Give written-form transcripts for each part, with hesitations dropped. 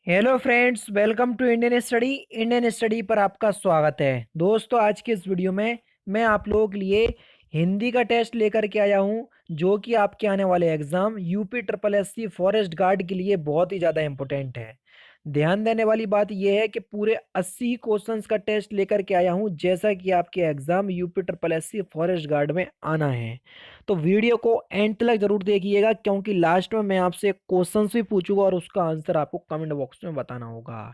Hello friends, welcome to Indian study पर आपका स्वागत है। दोस्तों, आज के इस वीडियो में मैं आप लोगों के लिए हिंदी का टेस्ट लेकर के आया हूं, जो कि आपके आने वाले exam UP triple SC forest guard के लिए बहुत ही ज़्यादा इंपॉर्टेंट है। ध्यान देने वाली बात यह है कि पूरे 80 क्वेश्चंस का टेस्ट लेकर के आया हूं, जैसा कि आपके exam UP triple SC forest guard में आना है। तो वीडियो को एंड तक जरूर देखिएगा, क्योंकि लास्ट में मैं आपसे क्वेश्चन भी पूछूंगा और उसका आंसर आपको कमेंट बॉक्स में बताना होगा।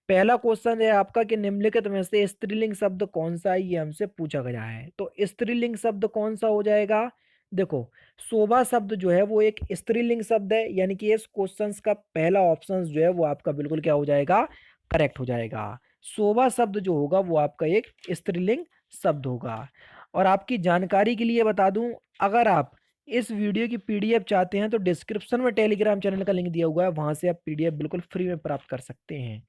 पहला क्वेश्चन है आपका कि निम्नलिखित में से स्त्रीलिंग शब्द कौन सा है, ये हमसे पूछा गया है। तो स्त्रीलिंग शब्द कौन सा हो जाएगा? देखो, शोभा शब्द जो है वो एक स्त्रीलिंग शब्द है, यानी कि इस क्वेश्चन का पहला ऑप्शन जो है वो आपका बिल्कुल क्या हो जाएगा? करेक्ट हो जाएगा। शोभा शब्द जो होगा वो आपका एक स्त्रीलिंग शब्द होगा। और आपकी जानकारी के लिए बता दूं, अगर आप इस वीडियो की पीडीएफ चाहते हैं तो डिस्क्रिप्शन में टेलीग्राम चैनल का लिंक दिया हुआ है, वहां से आप पीडीएफ बिल्कुल फ्री में प्राप्त कर सकते हैं।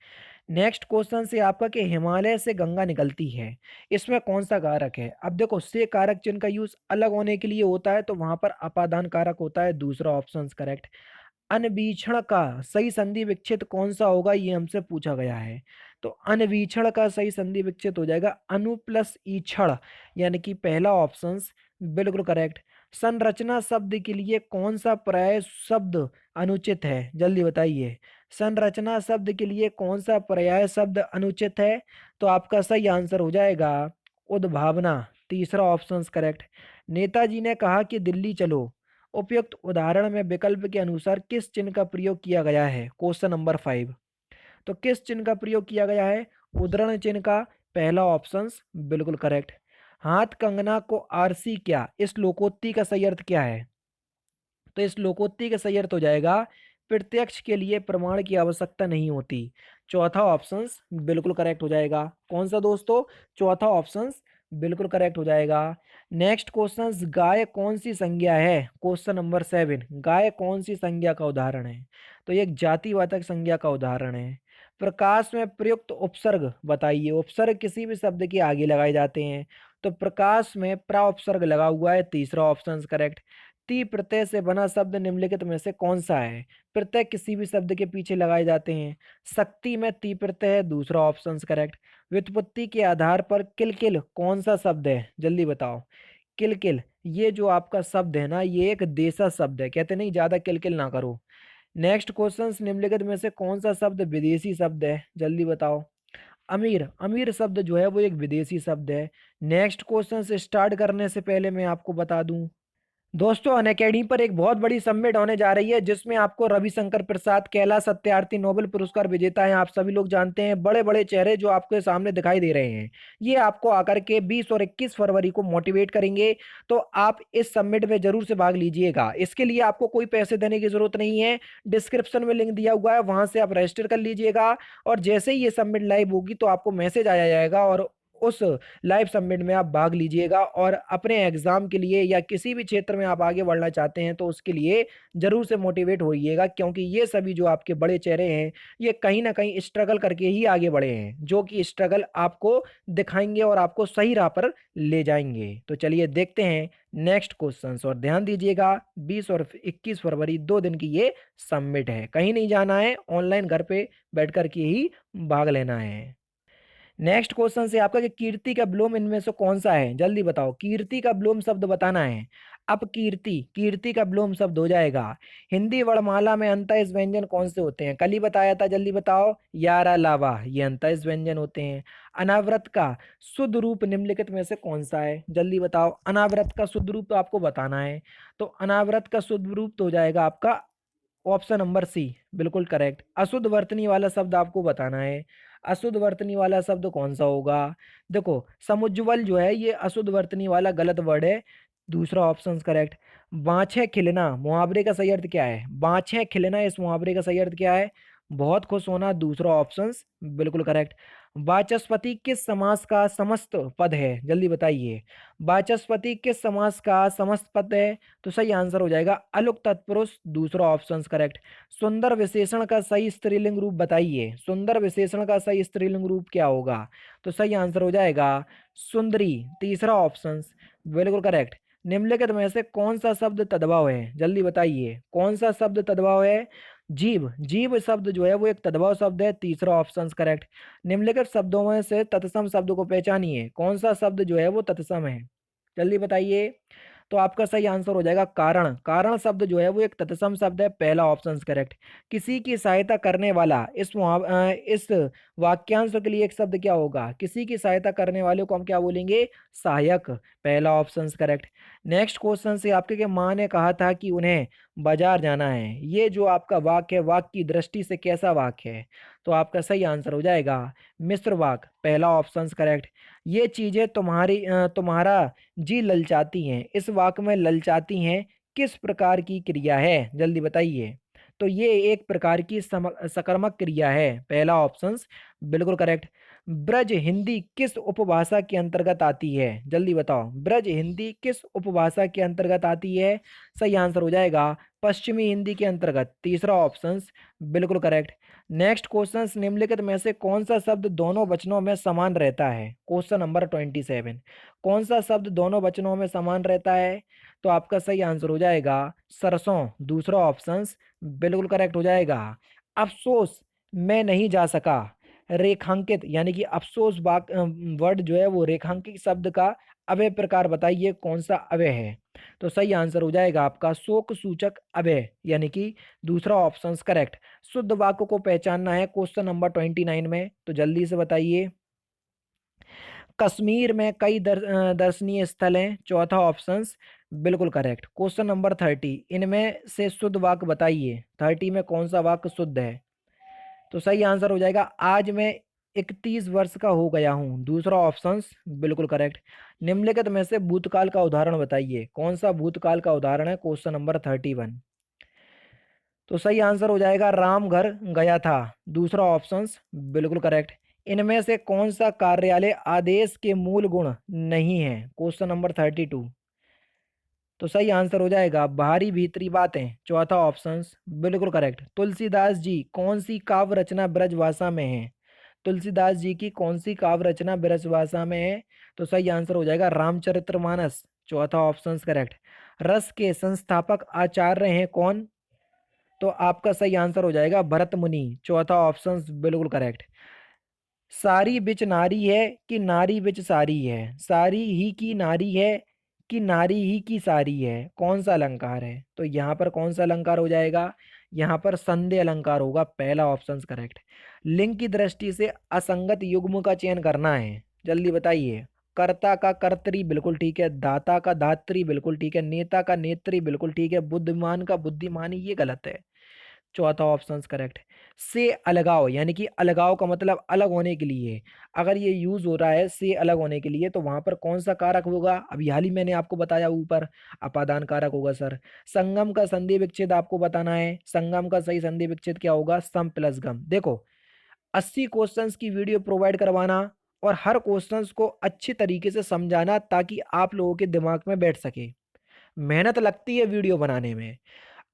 नेक्स्ट क्वेश्चन से आपका कि हिमालय से गंगा निकलती है, इसमें कौन सा कारक है? अब देखो, से कारक चिन्ह का यूज अलग होने के लिए होता है, तो वहां पर अपादान कारक होता है, दूसरा ऑप्शन करेक्ट। अनवीक्षण का सही संधि विच्छेद कौन सा होगा, ये हमसे पूछा गया है। तो अनवीक्षण का सही संधि विच्छेद हो जाएगा अनु प्लस ईक्षण, यानी कि पहला ऑप्शन बिल्कुल करेक्ट। संरचना शब्द के लिए कौन सा पर्याय शब्द अनुचित है, जल्दी बताइए। संरचना शब्द के लिए कौन सा पर्याय शब्द अनुचित है? तो आपका सही आंसर हो जाएगा उद्भावना, तीसरा ऑप्शन करेक्ट। नेताजी ने कहा कि दिल्ली चलो, उपयुक्त उदाहरण में विकल्प के अनुसार किस चिन्ह का प्रयोग किया गया है? Question number 5। तो किस चिन्ह का प्रयोग किया गया है? उद्धरण चिन्ह का, पहला ऑप्शन बिल्कुल करेक्ट। हाथ कंगना को आरसी क्या, इस लोकोक्ति का सही अर्थ क्या है? तो इस लोकोक्ति का सही अर्थ हो जाएगा प्रत्यक्ष के लिए प्रमाण की आवश्यकता नहीं होती, चौथा ऑप्शन बिल्कुल करेक्ट हो जाएगा। कौन सा दोस्तों? चौथा ऑप्शन बिल्कुल करेक्ट हो जाएगा। नेक्स्ट क्वेश्चन, गाय कौन सी संज्ञा है? क्वेश्चन नंबर 7, गाय कौन सी संज्ञा का उदाहरण है? तो ये एक जातिवाचक संज्ञा का उदाहरण है। प्रकाश में प्रयुक्त उपसर्ग बताइए। उपसर्ग किसी भी शब्द के आगे लगाए जाते हैं, तो प्रकाश में प्रा उपसर्ग लगा हुआ है, तीसरा ऑप्शन करेक्ट। ती प्रत्यय से बना शब्द निम्नलिखित में से कौन सा है? प्रत्यय किसी भी शब्द के पीछे लगाए जाते हैं, शक्ति में ती प्रत्यय है, दूसरा ऑप्शन करेक्ट। व्युत्पत्ति के आधार पर किलकिल कौन सा शब्द है, जल्दी बताओ। किलकिल, ये जो आपका शब्द है ना, ये एक देशा शब्द है, कहते नहीं ज्यादा किलकिल ना करो। नेक्स्ट क्वेश्चन, निम्नलिखित में से कौन सा शब्द विदेशी शब्द है, जल्दी बताओ। अमीर, अमीर शब्द जो है वो एक विदेशी शब्द है। नेक्स्ट क्वेश्चन से स्टार्ट करने से पहले मैं आपको बता दूं, दोस्तों अनअकैडमी पर एक बहुत बड़ी समिट होने जा रही है, जिसमें आपको रविशंकर प्रसाद, कैलाश सत्यार्थी, नोबेल पुरस्कार विजेता हैं, आप सभी लोग जानते हैं, बड़े बड़े चेहरे जो आपके सामने दिखाई दे रहे हैं, ये आपको आकर के 20 और 21 फरवरी को मोटिवेट करेंगे। तो आप इस समिट में जरूर से भाग लीजिएगा। इसके लिए आपको कोई पैसे देने की जरूरत नहीं है, डिस्क्रिप्शन में लिंक दिया हुआ है, वहां से आप रजिस्टर कर लीजिएगा। और जैसे ही ये समिट लाइव होगी तो आपको मैसेज आया जाएगा, और उस लाइव समिट में आप भाग लीजिएगा। और अपने एग्जाम के लिए या किसी भी क्षेत्र में आप आगे बढ़ना चाहते हैं तो उसके लिए जरूर से मोटिवेट होइएगा, क्योंकि ये सभी जो आपके बड़े चेहरे हैं, ये कहीं ना कहीं स्ट्रगल करके ही आगे बढ़े हैं, जो कि स्ट्रगल आपको दिखाएंगे और आपको सही राह पर ले जाएंगे। तो चलिए देखते हैं नेक्स्ट क्वेश्चन, और ध्यान दीजिएगा 20 और 21 फरवरी 2 दिन की ये समिट है, कहीं नहीं जाना है, ऑनलाइन घर पे बैठ कर के ही भाग लेना है। नेक्स्ट क्वेश्चन से आपका कि कीर्ति का विलोम इनमें से कौन सा है, जल्दी बताओ। कीर्ति का विलोम शब्द बताना है। अब कीर्ति, कीर्ति का विलोम शब्द हो जाएगा। हिंदी वर्णमाला में अंतःइस व्यंजन कौन से होते हैं? कल ही बताया था, जल्दी बताओ। यारा लावा, ये अंतःइस व्यंजन होते हैं। अनावृत का शुद्ध रूप निम्नलिखित में से कौन सा है, जल्दी बताओ। अनावृत का शुद्ध रूप तो आपको बताना है। तो अनावृत का शुद्ध रूप तो हो जाएगा आपका ऑप्शन नंबर सी, बिल्कुल करेक्ट। अशुद्ध वर्तनी वाला शब्द आपको बताना है। अशुद्ध वर्तनी वाला शब्द कौन सा होगा? देखो, समुज्ज्वल जो है ये अशुद्ध वर्तनी वाला गलत वर्ड है, दूसरा ऑप्शन करेक्ट। बाछे खिलना, मुहावरे का सही अर्थ क्या है? बाछे खिलना, इस मुहावरे का सही अर्थ क्या है? बहुत खुश होना, दूसरा ऑप्शन बिल्कुल करेक्ट। वाचस्पति किस समास का समस्त पद है, जल्दी बताइए। वाचस्पति किस समास का समस्त पद है? तो सही आंसर हो जाएगा अलुक तत्पुरुष, दूसरा ऑप्शन करेक्ट। सुंदर विशेषण का सही स्त्रीलिंग रूप बताइए। सुंदर विशेषण का सही स्त्रीलिंग रूप क्या होगा? तो सही आंसर हो जाएगा सुंदरी, तीसरा ऑप्शन बिल्कुल करेक्ट। निम्नलिखित में से कौन सा शब्द तद्भव है, जल्दी बताइए। कौन सा शब्द तद्भव है? जीव, जीव शब्द जो है वो एक तद्भव शब्द है, तीसरा ऑप्शन करेक्ट। निम्नलिखित शब्दों में से तत्सम शब्द को पहचानिए, कौन सा शब्द जो है वो तत्सम है, जल्दी बताइए। तो आपका सही आंसर हो जाएगा कारण। कारण शब्द जो है वो एक तत्सम शब्द है, पहला ऑप्शन करेक्ट। किसी की सहायता करने वाला, इस वाक्यांश के लिए एक शब्द क्या होगा, किसी की सहायता करने वाले को हम क्या बोलेंगे, सहायक, पहला ऑप्शन करेक्ट। नेक्स्ट क्वेश्चन से आपके के माँ ने कहा था कि उन्हें बाजार जाना है, ये जो आपका वाक्य है, वाक्य की दृष्टि से कैसा वाक्य है, तो आपका सही आंसर हो जाएगा मिश्र वाक्य, पहला ऑप्शन करेक्ट। ये चीजें तुम्हारा जी ललचाती हैं, इस वाक्य में ललचाती हैं किस प्रकार की क्रिया है, जल्दी बताइए। तो ये एक प्रकार की सकर्मक क्रिया है, पहला ऑप्शन बिल्कुल करेक्ट। ब्रज हिंदी किस उपभाषा के अंतर्गत आती है, जल्दी बताओ, ब्रज हिंदी किस उपभाषा के अंतर्गत आती है, सही आंसर हो जाएगा पश्चिमी हिंदी के अंतर्गत, तीसरा ऑप्शन बिल्कुल करेक्ट। नेक्स्ट क्वेश्चन, निम्नलिखित में से कौन सा शब्द दोनों वचनों में समान रहता है, क्वेश्चन नंबर 27, कौन सा शब्द दोनों वचनों में समान रहता है, तो आपका सही आंसर हो जाएगा सरसों, दूसरा ऑप्शन बिल्कुल करेक्ट हो जाएगा। अफसोस मैं नहीं जा सका, रेखांकित यानी कि अफसोस वर्ड जो है वो रेखांकित शब्द का अव्यय प्रकार बताइए, कौन सा अव्यय है, तो सही आंसर हो जाएगा आपका शोक सूचक अव्यय, यानी कि दूसरा ऑप्शन करेक्ट। शुद्ध वाक्य को पहचानना है क्वेश्चन नंबर 29 में, तो जल्दी से बताइए। कश्मीर में कई दर्शनीय स्थल हैं, चौथा ऑप्शन बिल्कुल करेक्ट। क्वेश्चन नंबर 30, इनमें से शुद्ध वाक्य बताइए, 30 में कौन सा वाक्य शुद्ध है, तो सही आंसर हो जाएगा आज मैं 31 वर्ष का हो गया हूँ, दूसरा ऑप्शन बिल्कुल करेक्ट। निम्नलिखित में से भूतकाल का उदाहरण बताइए, कौन सा भूतकाल का उदाहरण है, क्वेश्चन नंबर 31, तो सही आंसर हो जाएगा राम घर गया था, दूसरा ऑप्शन बिल्कुल करेक्ट। इनमें से कौन सा कार्यालय आदेश के मूल गुण नहीं है, क्वेश्चन नंबर 32, तो सही आंसर हो जाएगा बाहरी भीतरी बातें, चौथा ऑप्शन बिल्कुल करेक्ट। तुलसीदास जी कौन सी काव्य रचना ब्रजभाषा में है, तुलसीदास जी की कौन सी काव्य रचना ब्रजभाषा में है, तो सही आंसर हो जाएगा रामचरितमानस, चौथा ऑप्शन करेक्ट। रस के संस्थापक आचार्य हैं कौन, तो आपका सही आंसर हो जाएगा भरत मुनि, चौथा ऑप्शन बिल्कुल करेक्ट। सारी बिच नारी है कि नारी बिच सारी है, सारी ही की नारी है कि नारी ही की सारी है, कौन सा अलंकार है, तो यहाँ पर कौन सा अलंकार हो जाएगा, यहाँ पर संदेह अलंकार होगा, पहला ऑप्शन करेक्ट। लिंग की दृष्टि से असंगत युग्म का चयन करना है, जल्दी बताइए। कर्ता का कर्तरी बिल्कुल ठीक है, दाता का धात्री बिल्कुल ठीक है, नेता का नेत्री बिल्कुल ठीक है, बुद्धिमान का बुद्धिमानी ये गलत है, चौथा ऑप्शन करेक्ट। से अलगाव यानी कि अलगाव का मतलब अलग होने के लिए, अगर ये यूज हो रहा है से अलग होने के लिए, तो वहां पर कौन सा कारक होगा, अभी हाल ही मैंने आपको बताया ऊपर, अपादान कारक होगा सर। संगम का संधि विच्छेद आपको बताना है, संगम का सही संधि विच्छेद क्या होगा, सम प्लस गम। देखो 80 क्वेश्चंस की वीडियो प्रोवाइड करवाना और हर क्वेश्चंस को अच्छी तरीके से समझाना ताकि आप लोगों के दिमाग में बैठ सके। मेहनत लगती है वीडियो बनाने में,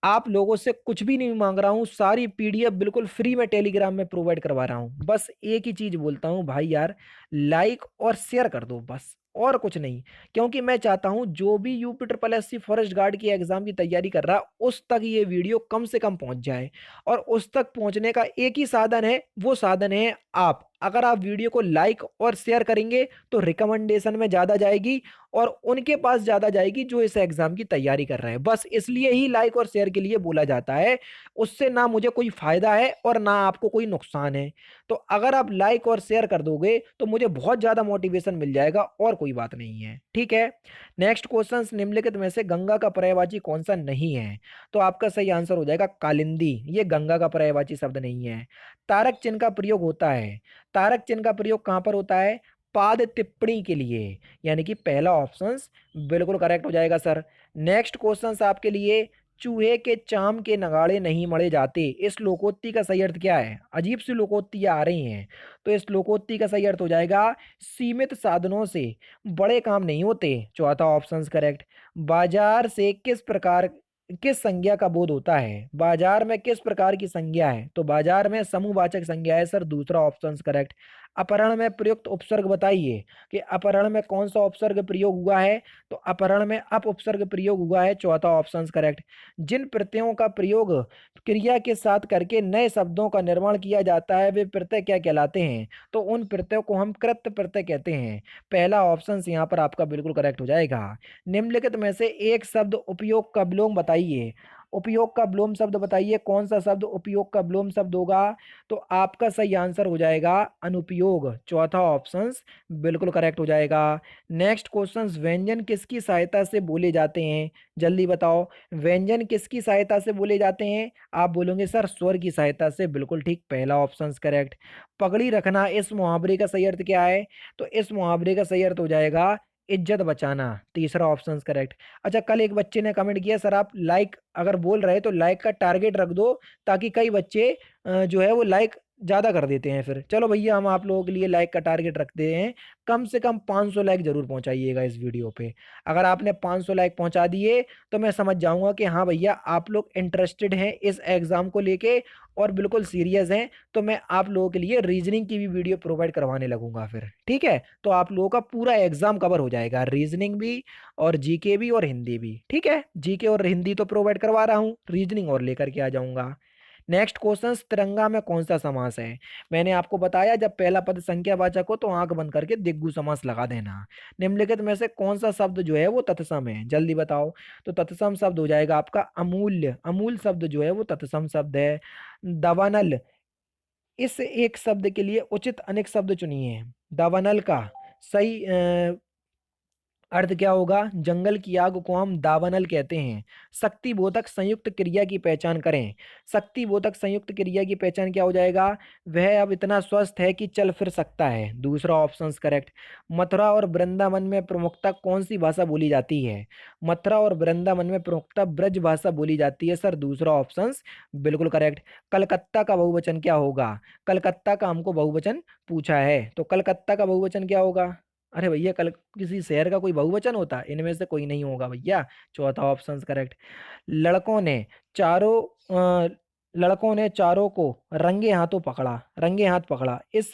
आप लोगों से कुछ भी नहीं मांग रहा हूँ, सारी पीडीएफ बिल्कुल फ्री में टेलीग्राम में प्रोवाइड करवा रहा हूँ, बस एक ही चीज बोलता हूँ भाई यार, लाइक और शेयर कर दो बस, और कुछ नहीं। क्योंकि मैं चाहता हूँ जो भी UP triple S C forest guard की एग्जाम की तैयारी कर रहा है उस तक ये वीडियो कम से कम पहुंच जाए, और उस तक पहुंचने का एक ही साधन है, वो साधन है आप। अगर आप वीडियो को लाइक और शेयर करेंगे तो रिकमेंडेशन में ज्यादा जाएगी और उनके पास ज्यादा जाएगी जो इस एग्जाम की तैयारी कर रहे हैं, बस इसलिए ही लाइक और शेयर के लिए बोला जाता है। उससे ना मुझे कोई फायदा है और ना आपको कोई नुकसान है। तो अगर आप लाइक और शेयर कर दोगे तो मुझे बहुत ज्यादा मोटिवेशन मिल जाएगा, और कोई बात नहीं है, ठीक है। नेक्स्ट क्वेश्चन, निम्नलिखित में से गंगा का पर्यायवाची कौन सा नहीं है, तो आपका सही आंसर हो जाएगा कालिंदी, ये गंगा का पर्यायवाची शब्द नहीं है। तारक चिन्ह का प्रयोग होता है, तारक चिन्ह का प्रयोग कहां पर होता है, पाद टिप्पणी के लिए, यानी कि पहला ऑप्शन बिल्कुल करेक्ट हो जाएगा सर। नेक्स्ट क्वेश्चन आपके लिए, चूहे के चाम के नगाड़े नहीं मढ़े जाते, इस लोकोक्ति का सही अर्थ क्या है, अजीब सी लोकोक्तियां आ रही हैं, तो इस लोकोक्ति का सही अर्थ हो जाएगा सीमित साधनों से बड़े काम नहीं होते, चौथा ऑप्शन करेक्ट। बाजार से किस संज्ञा का बोध होता है, बाजार में किस प्रकार की संज्ञा है, तो बाजार में समूहवाचक संज्ञा है सर, दूसरा ऑप्शन करेक्ट। अपहरण में प्रयुक्त उपसर्ग बताइए कि अपहरण में कौन सा उपसर्ग प्रयोग हुआ है। तो अपहरण में अप उपसर्ग प्रयोग हुआ है, चौथा ऑप्शन करेक्ट। जिन प्रत्ययों का प्रयोग क्रिया के साथ करके नए शब्दों का निर्माण किया जाता है वे प्रत्यय क्या कहलाते हैं। तो उन प्रत्ययों को हम कृत प्रत्यय कहते हैं। पहला ऑप्शन यहाँ पर आपका बिल्कुल करेक्ट हो जाएगा। निम्नलिखित में से एक शब्द उपयोग का विलोम बताइए। उपयोग का विलोम शब्द बताइए, कौन सा शब्द उपयोग का विलोम शब्द होगा। तो आपका सही आंसर हो जाएगा अनुपयोग, चौथा ऑप्शन बिल्कुल करेक्ट हो जाएगा। नेक्स्ट क्वेश्चन, व्यंजन किसकी सहायता से बोले जाते हैं, जल्दी बताओ। व्यंजन किसकी सहायता से बोले जाते हैं। आप बोलोगे सर स्वर की सहायता से, बिल्कुल ठीक, पहला ऑप्शन करेक्ट। पगड़ी रखना, इस मुहावरे का सही अर्थ क्या है। तो इस मुहावरे का सही अर्थ हो जाएगा इज्जत बचाना, तीसरा ऑप्शन करेक्ट। अच्छा, कल एक बच्चे ने कमेंट किया सर आप लाइक अगर बोल रहे तो लाइक का टारगेट रख दो, ताकि कई बच्चे जो है वो लाइक ज़्यादा कर देते हैं फिर। चलो भैया, हम आप लोगों के लिए लाइक का टारगेट रखते हैं, कम से कम 500 लाइक जरूर पहुंचाइएगा इस वीडियो पे। अगर आपने 500 लाइक पहुंचा दिए तो मैं समझ जाऊंगा कि हाँ भैया आप लोग इंटरेस्टेड हैं इस एग्जाम को लेके और बिल्कुल सीरियस हैं। तो मैं आप लोगों के लिए रीजनिंग की भी वीडियो प्रोवाइड करवाने लगूंगा फिर, ठीक है। तो आप लोगों का पूरा एग्जाम कवर हो जाएगा, रीजनिंग भी और जीके भी और हिंदी भी, ठीक है। जीके और हिंदी तो प्रोवाइड करवा रहा हूँ, रीजनिंग और लेकर के आ जाऊंगा। नेक्स्ट क्वेश्चन, तिरंगा में कौन सा समास है। मैंने आपको बताया जब पहला पद संख्यावाचक हो तो आंख बंद करके दिग्गु समास लगा देना। निम्नलिखित में से कौन सा शब्द जो है वो तत्सम है, जल्दी बताओ। तो तत्सम शब्द हो जाएगा आपका अमूल्य, अमूल शब्द जो है वो तत्सम शब्द है। दावानल, इस एक शब्द के लिए उचित अनेक शब्द चुनिए। दावानल का सही अर्थ क्या होगा। जंगल की आग को हम दावानल कहते हैं। शक्तिबोधक संयुक्त क्रिया की पहचान करें। शक्तिबोधक संयुक्त क्रिया की पहचान क्या हो जाएगा। वह अब इतना स्वस्थ है कि चल फिर सकता है, दूसरा ऑप्शन करेक्ट। मथुरा और वृंदावन में प्रमुखता कौन सी भाषा बोली जाती है। मथुरा और वृंदावन में प्रमुखता ब्रज भाषा बोली जाती है सर, दूसरा ऑप्शन बिल्कुल करेक्ट। कलकत्ता का बहुवचन क्या होगा। कलकत्ता का हमको बहुवचन पूछा है, तो कलकत्ता का बहुवचन क्या होगा। अरे भैया, कल किसी शहर का कोई बहुवचन होता है, इनमें से कोई नहीं होगा भैया, चौथा ऑप्शन करेक्ट। लड़कों ने चारों लड़कों ने चारों को रंगे हाथों पकड़ा, रंगे हाथ पकड़ा, इस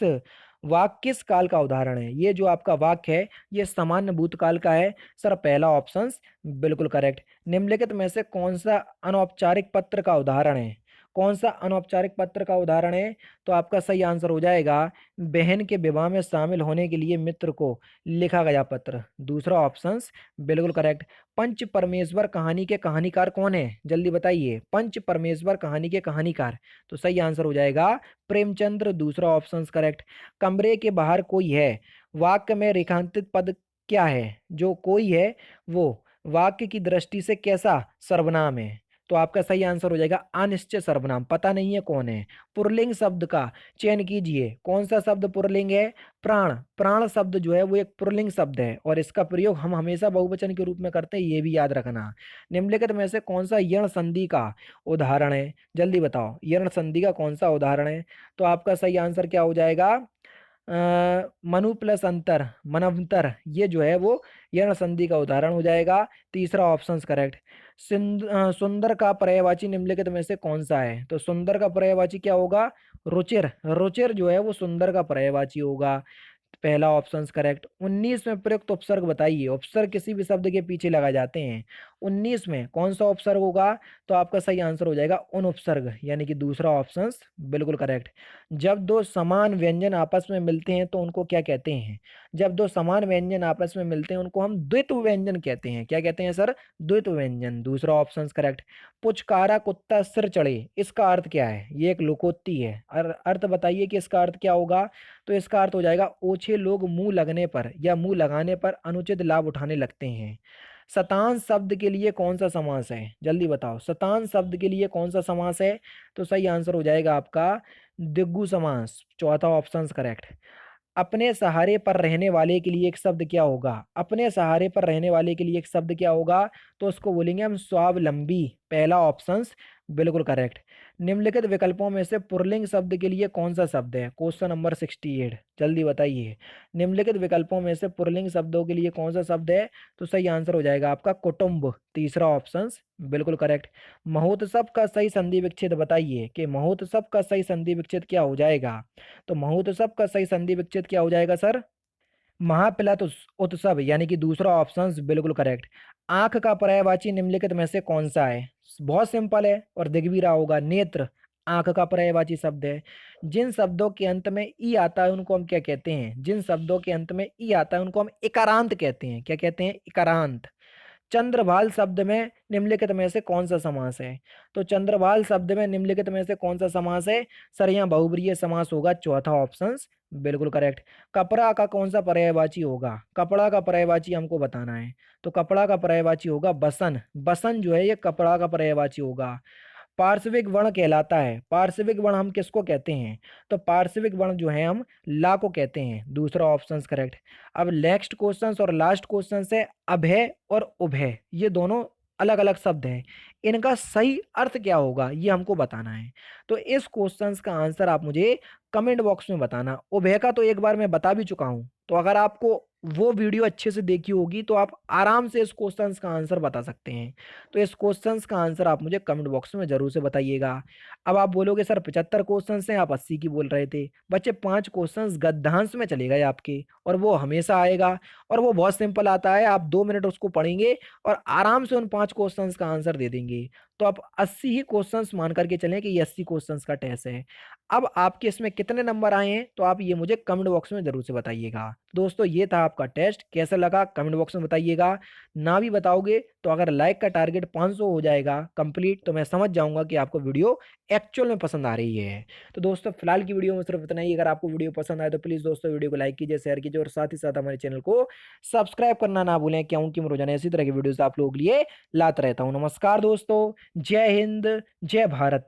वाक्य किस काल का उदाहरण है। ये जो आपका वाक्य है ये सामान्य भूतकाल का है सर, पहला ऑप्शन बिल्कुल करेक्ट। निम्नलिखित में से कौन सा अनौपचारिक पत्र का उदाहरण है। कौन सा अनौपचारिक पत्र का उदाहरण है। तो आपका सही आंसर हो जाएगा बहन के विवाह में शामिल होने के लिए मित्र को लिखा गया पत्र, दूसरा ऑप्शन बिल्कुल करेक्ट। पंच परमेश्वर कहानी के कहानीकार कौन है, जल्दी बताइए। पंच परमेश्वर कहानी के कहानीकार, तो सही आंसर हो जाएगा प्रेमचंद्र, दूसरा ऑप्शन करेक्ट। कमरे के बाहर कोई है, वाक्य में रेखांकित पद क्या है। जो कोई है वो वाक्य की दृष्टि से कैसा सर्वनाम है। तो आपका सही आंसर हो जाएगा अनिश्चित सर्वनाम, पता नहीं है कौन है। पुरलिंग शब्द का चयन कीजिए, कौन सा शब्द पुरलिंग है। प्राण, प्राण शब्द जो है वो एक पुरलिंग शब्द है और इसका प्रयोग हम हमेशा बहुवचन के रूप में करते हैं, ये भी याद रखना। निम्नलिखित में से कौन सा यण संधि का उदाहरण है, जल्दी बताओ। यण संधि का कौन सा उदाहरण है। तो आपका सही आंसर क्या हो जाएगा मनु प्लस अंतर, मनवंतर, ये जो है वो यण संधि का उदाहरण हो जाएगा, तीसरा ऑप्शन करेक्ट। सुंदर का पर्यायवाची निम्नलिखित में से कौन सा है। तो सुंदर का पर्यायवाची क्या होगा, रुचिर, रुचिर जो है वो सुंदर का पर्यायवाची होगा, पहला ऑप्शन करेक्ट। 19 में प्रयुक्त उपसर्ग बताइए। उपसर्ग किसी भी शब्द के पीछे लगाए जाते हैं, 19 में कौन सा उपसर्ग होगा। तो आपका सही आंसर हो जाएगा उन उपसर्ग, यानी कि दूसरा ऑप्शन बिल्कुल करेक्ट। जब दो समान व्यंजन आपस में मिलते हैं तो उनको क्या कहते हैं। जब दो समान व्यंजन आपस में मिलते हैं उनको हम द्वित्व व्यंजन कहते हैं, क्या कहते हैं सर, द्वित्व व्यंजन, दूसरा ऑप्शन करेक्ट। पुचकारा कुत्ता सिर चढ़े, इसका अर्थ क्या है। ये एक लोकोक्ति है, अर्थ बताइए कि इसका अर्थ क्या होगा। तो इसका अर्थ हो जाएगा ओछे लोग मुंह लगने पर या मुंह लगाने पर अनुचित लाभ उठाने लगते हैं। शतांश शब्द के लिए कौन सा समास है, जल्दी बताओ। शतांश शब्द के लिए कौन सा समास है। तो सही आंसर हो जाएगा आपका दिग्गु समास, चौथा ऑप्शन करेक्ट। अपने सहारे पर रहने वाले के लिए एक शब्द क्या होगा। अपने सहारे पर रहने वाले के लिए एक शब्द क्या होगा। तो उसको बोलेंगे हम स्वावलंबी, पहला ऑप्शन बिल्कुल करेक्ट। निम्नलिखित विकल्पों में से पुल्लिंग शब्द के लिए कौन सा शब्द है? क्वेश्चन नंबर 68, जल्दी बताइए। निम्नलिखित विकल्पों में से पुल्लिंग शब्दों के लिए कौन सा शब्द है? तो सही आंसर हो जाएगा आपका कुटुंब, तीसरा ऑप्शन बिल्कुल करेक्ट। महोत्सव का सही संधि विच्छेद बताइए कि महोत्सव का सही संधि विच्छेद क्या हो जाएगा? तो महोत्सव का सही संधि विच्छेद क्या हो जाएगा सर? महापिलातु उत्सव, यानी कि दूसरा ऑप्शन बिल्कुल करेक्ट। आंख का पर्यायवाची निम्नलिखित में से कौन सा है? बहुत सिंपल है और दिख भी रहा होगा, नेत्र आंख का पर्यायवाची शब्द है। जिन शब्दों के अंत में ई आता है उनको हम क्या कहते हैं? जिन शब्दों के अंत में ई आता है उनको हम इकारांत कहते हैं। क्या कहते हैं? इकारांत। चंद्रभाल शब्द में निम्नलिखित में से कौन सा समास है? तो चंद्रभाल शब्द में निम्नलिखित में से कौन सा समास है? सर यहाँ बहुब्रीहि समास होगा, चौथा ऑप्शन बिल्कुल करेक्ट। कपड़ा का कौन सा पर्यायवाची होगा? कपड़ा का पर्यायवाची हमको बताना है। तो कपड़ा का पर्यायवाची होगा बसन। बसन जो है ये कपड़ा का पर्यायवाची होगा। पार्श्विक वर्ण कहलाता है। पार्श्विक वर्ण हम किसको कहते हैं? तो पार्श्विक वर्ण जो है हम ला को कहते हैं, दूसरा ऑप्शन करेक्ट। अब नेक्स्ट क्वेश्चन और लास्ट क्वेश्चन है अभय और उभय, ये दोनों अलग अलग शब्द हैं, इनका सही अर्थ क्या होगा ये हमको बताना है। तो इस क्वेश्चन का आंसर आप मुझे कमेंट बॉक्स में बताना। उभय का तो एक बार मैं बता भी चुका हूं, तो अगर आपको वो वीडियो अच्छे से देखी होगी तो आप आराम से इस क्वेश्चन का आंसर बता सकते हैं। तो इस क्वेश्चन का आंसर आप मुझे कमेंट बॉक्स में जरूर से बताइएगा। अब आप बोलोगे सर 75 क्वेश्चन हैं, आप 80 की बोल रहे थे। बच्चे 5 क्वेश्चन गद्यांश में चले गए आपके, और वो हमेशा आएगा, और वो बहुत सिंपल आता है। आप 2 मिनट उसको पढ़ेंगे और आराम से उन 5 क्वेश्चन का आंसर दे देंगे। तो आप 80 ही क्वेश्चन मान करके चलें कि ये 80 क्वेश्चन का टेस्ट है। अब आपके इसमें कितने नंबर आए हैं तो आप ये मुझे कमेंट बॉक्स में जरूर से बताइएगा। दोस्तों ये था आपका टेस्ट, कैसा लगा कमेंट बॉक्स में बताइएगा। ना भी बताओगे तो अगर लाइक का टारगेट 500 हो जाएगा कंप्लीट, तो मैं समझ जाऊंगा कि आपको वीडियो एक्चुअल में पसंद आ रही है। तो दोस्तों फिलहाल की वीडियो में सिर्फ इतना ही। अगर आपको वीडियो पसंद आए तो प्लीज़ दोस्तों वीडियो को लाइक कीजिए, शेयर कीजिए, और साथ ही साथ हमारे चैनल को सब्सक्राइब करना ना भूलें, क्योंकि मैं रोजाना इसी तरह की वीडियोस आप लोगों के लिए लाता रहता हूँ। नमस्कार दोस्तों, जय हिंद, जय भारत।